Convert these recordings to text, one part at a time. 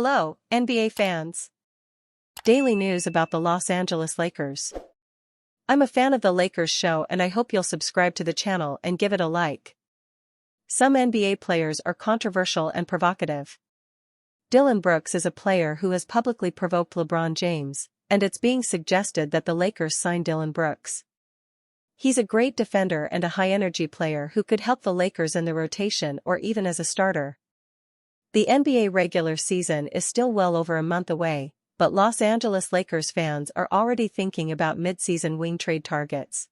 Hello, NBA fans. Daily news about the Los Angeles Lakers. I'm a fan of the Lakers show and I hope you'll subscribe to the channel and give it a like. Some NBA players are controversial and provocative. Dillon Brooks is a player who has publicly provoked LeBron James, and it's being suggested that the Lakers sign Dillon Brooks. He's a great defender and a high-energy player who could help the Lakers in the rotation or even as a starter. The NBA regular season is still well over a month away, but Los Angeles Lakers fans are already thinking about mid-season wing trade targets.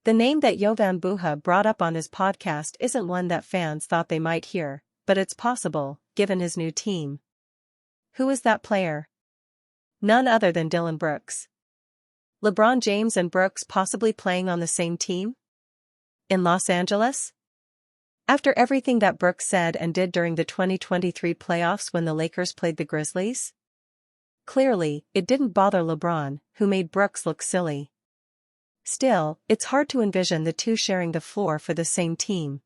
The name that Jovan Buha brought up on his podcast isn't one that fans thought they might hear, but it's possible, given his new team. Who is that player? None other than Dillon Brooks. LeBron James and Brooks possibly playing on the same team? In Los Angeles? After everything that Brooks said and did during the 2023 playoffs when the Lakers played the Grizzlies? Clearly, it didn't bother LeBron, who made Brooks look silly. Still, it's hard to envision the two sharing the floor for the same team.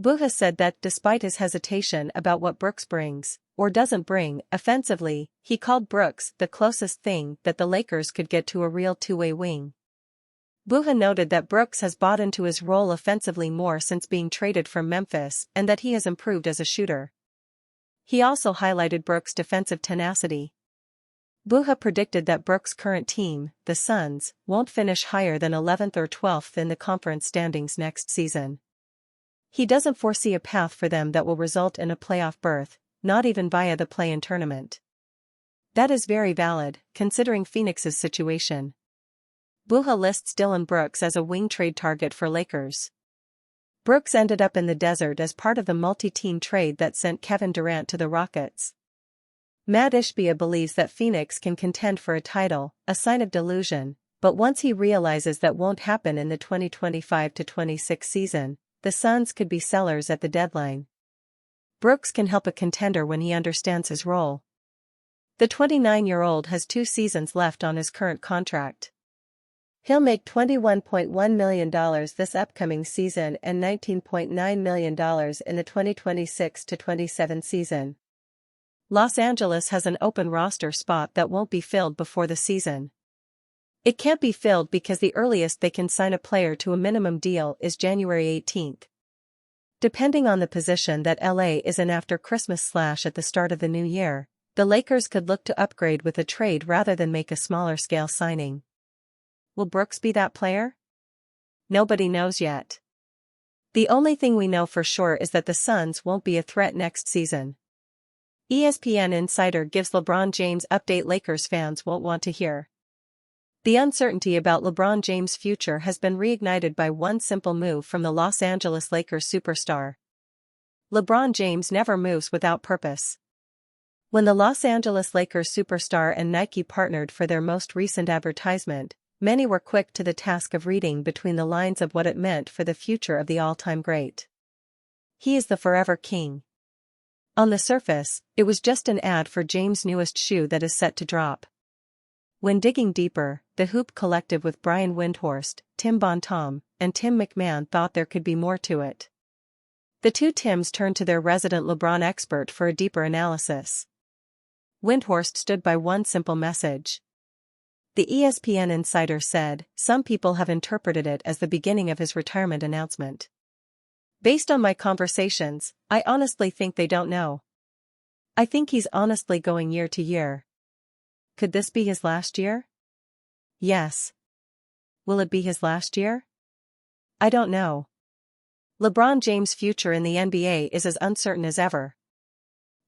Buha said that despite his hesitation about what Brooks brings, or doesn't bring, offensively, he called Brooks the closest thing that the Lakers could get to a real two-way wing. Buha noted that Brooks has bought into his role offensively more since being traded from Memphis and that he has improved as a shooter. He also highlighted Brooks' defensive tenacity. Buha predicted that Brooks' current team, the Suns, won't finish higher than 11th or 12th in the conference standings next season. He doesn't foresee a path for them that will result in a playoff berth, not even via the play-in tournament. That is very valid, considering Phoenix's situation. Buha lists Dillon Brooks as a wing trade target for Lakers. Brooks ended up in the desert as part of the multi-team trade that sent Kevin Durant to the Rockets. Matt Ishbia believes that Phoenix can contend for a title, a sign of delusion, but once he realizes that won't happen in the 2025-26 season, the Suns could be sellers at the deadline. Brooks can help a contender when he understands his role. The 29-year-old has 2 seasons left on his current contract. He'll make $21.1 million this upcoming season and $19.9 million in the 2026-27 season. Los Angeles has an open roster spot that won't be filled before the season. It can't be filled because the earliest they can sign a player to a minimum deal is January 18th. Depending on the position that LA is in after Christmas/at the start of the new year, the Lakers could look to upgrade with a trade rather than make a smaller scale signing. Will Brooks be that player? Nobody knows yet. The only thing we know for sure is that the Suns won't be a threat next season. ESPN insider gives LeBron James update Lakers fans won't want to hear. The uncertainty about LeBron James' future has been reignited by one simple move from the Los Angeles Lakers superstar. LeBron James never moves without purpose. When the Los Angeles Lakers superstar and Nike partnered for their most recent advertisement, many were quick to the task of reading between the lines of what it meant for the future of the all-time great. He is the forever king. On the surface, it was just an ad for James' newest shoe that is set to drop. When digging deeper, the Hoop Collective with Brian Windhorst, Tim Bontemps, and Tim McMahon thought there could be more to it. The two Tims turned to their resident LeBron expert for a deeper analysis. Windhorst stood by one simple message. The ESPN insider said, "Some people have interpreted it as the beginning of his retirement announcement. Based on my conversations, I honestly think they don't know. I think he's honestly going year to year. Could this be his last year? Yes. Will it be his last year? I don't know. LeBron James' future in the NBA is as uncertain as ever."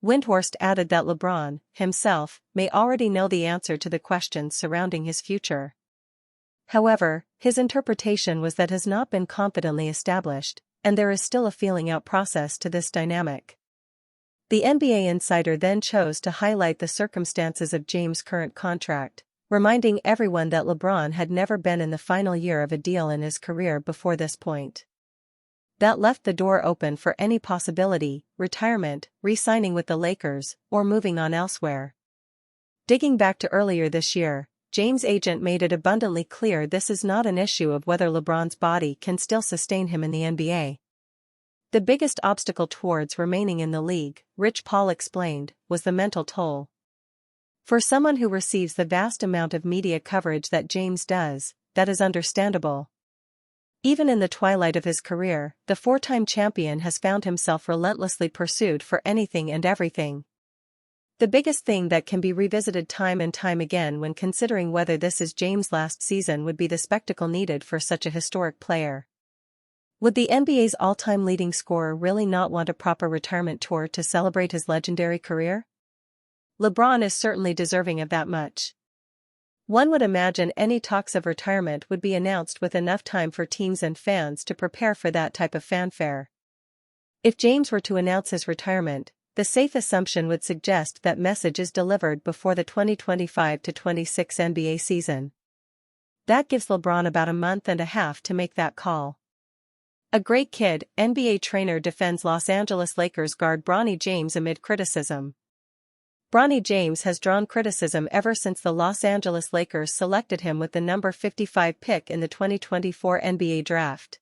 Windhorst added that LeBron, himself, may already know the answer to the questions surrounding his future. However, his interpretation was that has not been confidently established, and there is still a feeling-out process to this dynamic. The NBA insider then chose to highlight the circumstances of James' current contract, reminding everyone that LeBron had never been in the final year of a deal in his career before this point. That left the door open for any possibility, retirement, re-signing with the Lakers, or moving on elsewhere. Digging back to earlier this year, James' agent made it abundantly clear this is not an issue of whether LeBron's body can still sustain him in the NBA. The biggest obstacle towards remaining in the league, Rich Paul explained, was the mental toll. For someone who receives the vast amount of media coverage that James does, that is understandable. Even in the twilight of his career, the four-time champion has found himself relentlessly pursued for anything and everything. The biggest thing that can be revisited time and time again when considering whether this is James' last season would be the spectacle needed for such a historic player. Would the NBA's all-time leading scorer really not want a proper retirement tour to celebrate his legendary career? LeBron is certainly deserving of that much. One would imagine any talks of retirement would be announced with enough time for teams and fans to prepare for that type of fanfare. If James were to announce his retirement, the safe assumption would suggest that message is delivered before the 2025-26 NBA season. That gives LeBron about a month and a half to make that call. A great kid, NBA trainer defends Los Angeles Lakers guard Bronny James amid criticism. Bronny James has drawn criticism ever since the Los Angeles Lakers selected him with the number 55 pick in the 2024 NBA draft.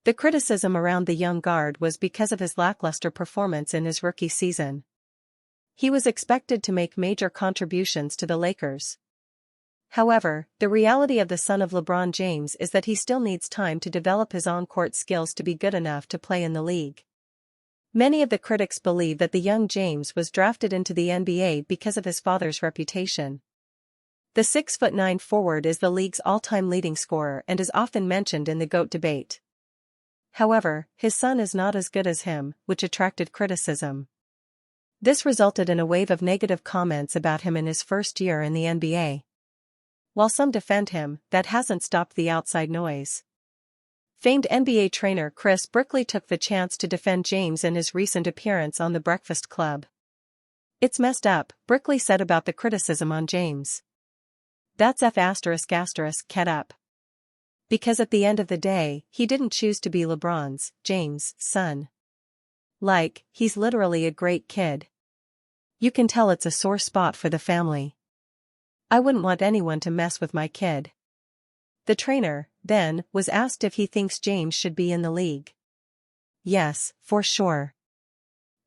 The criticism around the young guard was because of his lackluster performance in his rookie season. He was expected to make major contributions to the Lakers. However, the reality of the son of LeBron James is that he still needs time to develop his on-court skills to be good enough to play in the league. Many of the critics believe that the young James was drafted into the NBA because of his father's reputation. The 6'9" forward is the league's all-time leading scorer and is often mentioned in the GOAT debate. However, his son is not as good as him, which attracted criticism. This resulted in a wave of negative comments about him in his first year in the NBA. While some defend him, that hasn't stopped the outside noise. Famed NBA trainer Chris Brickley took the chance to defend James in his recent appearance on The Breakfast Club. "It's messed up," Brickley said about the criticism on James. "That's ****ket up. Because at the end of the day, he didn't choose to be LeBron's, James' son. Like, he's literally a great kid. You can tell it's a sore spot for the family. I wouldn't want anyone to mess with my kid." The trainer, then, was asked if he thinks James should be in the league. "Yes, for sure."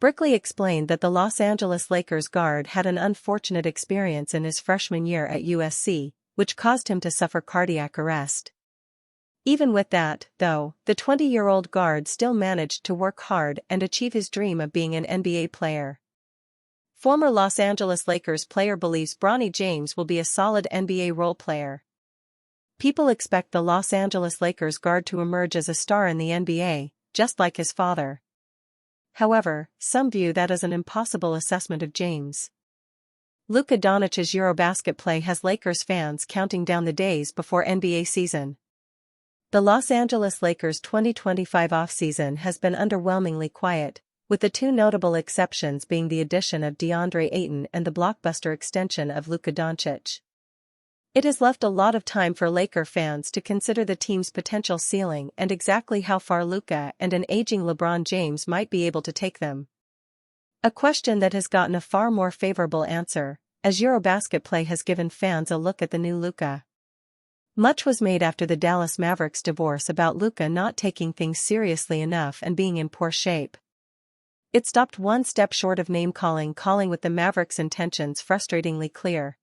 Brickley explained that the Los Angeles Lakers guard had an unfortunate experience in his freshman year at USC, which caused him to suffer cardiac arrest. Even with that, though, the 20-year-old guard still managed to work hard and achieve his dream of being an NBA player. Former Los Angeles Lakers player believes Bronny James will be a solid NBA role player. People expect the Los Angeles Lakers guard to emerge as a star in the NBA, just like his father. However, some view that as an impossible assessment of James. Luka Doncic's Eurobasket play has Lakers fans counting down the days before NBA season. The Los Angeles Lakers' 2025 offseason has been underwhelmingly quiet, with the two notable exceptions being the addition of DeAndre Ayton and the blockbuster extension of Luka Doncic. It has left a lot of time for Laker fans to consider the team's potential ceiling and exactly how far Luka and an aging LeBron James might be able to take them. A question that has gotten a far more favorable answer, as Eurobasket play has given fans a look at the new Luka. Much was made after the Dallas Mavericks divorce about Luka not taking things seriously enough and being in poor shape. It stopped one step short of name-calling with the Mavericks' intentions frustratingly clear.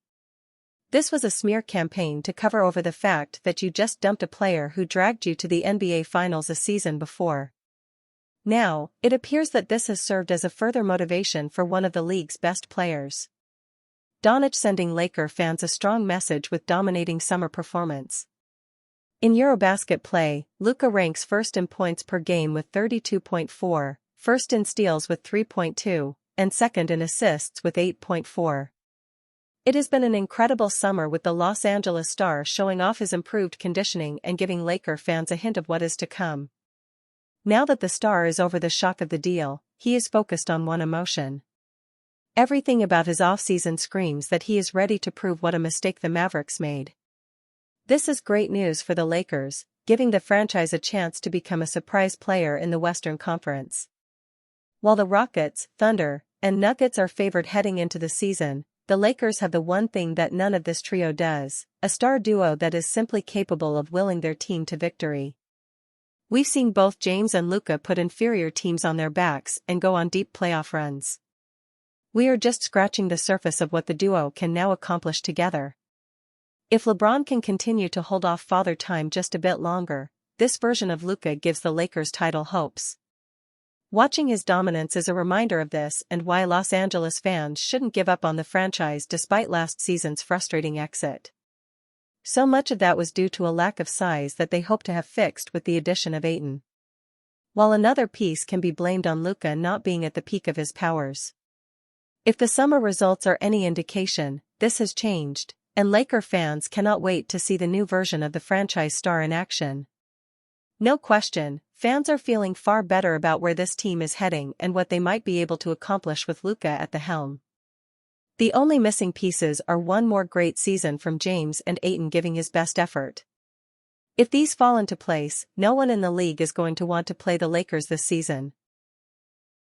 This was a smear campaign to cover over the fact that you just dumped a player who dragged you to the NBA Finals a season before. Now, it appears that this has served as a further motivation for one of the league's best players. Doncic sending Laker fans a strong message with dominating summer performance. In Eurobasket play, Luka ranks first in points per game with 32.4, first in steals with 3.2, and second in assists with 8.4. It has been an incredible summer with the Los Angeles star showing off his improved conditioning and giving Laker fans a hint of what is to come. Now that the star is over the shock of the deal, he is focused on one emotion. Everything about his offseason screams that he is ready to prove what a mistake the Mavericks made. This is great news for the Lakers, giving the franchise a chance to become a surprise player in the Western Conference. While the Rockets, Thunder, and Nuggets are favored heading into the season, the Lakers have the one thing that none of this trio does, a star duo that is simply capable of willing their team to victory. We've seen both James and Luka put inferior teams on their backs and go on deep playoff runs. We are just scratching the surface of what the duo can now accomplish together. If LeBron can continue to hold off Father Time just a bit longer, this version of Luka gives the Lakers title hopes. Watching his dominance is a reminder of this and why Los Angeles fans shouldn't give up on the franchise despite last season's frustrating exit. So much of that was due to a lack of size that they hope to have fixed with the addition of Ayton. While another piece can be blamed on Luka not being at the peak of his powers. If the summer results are any indication, this has changed, and Laker fans cannot wait to see the new version of the franchise star in action. No question, fans are feeling far better about where this team is heading and what they might be able to accomplish with Luka at the helm. The only missing pieces are one more great season from James and Ayton giving his best effort. If these fall into place, no one in the league is going to want to play the Lakers this season.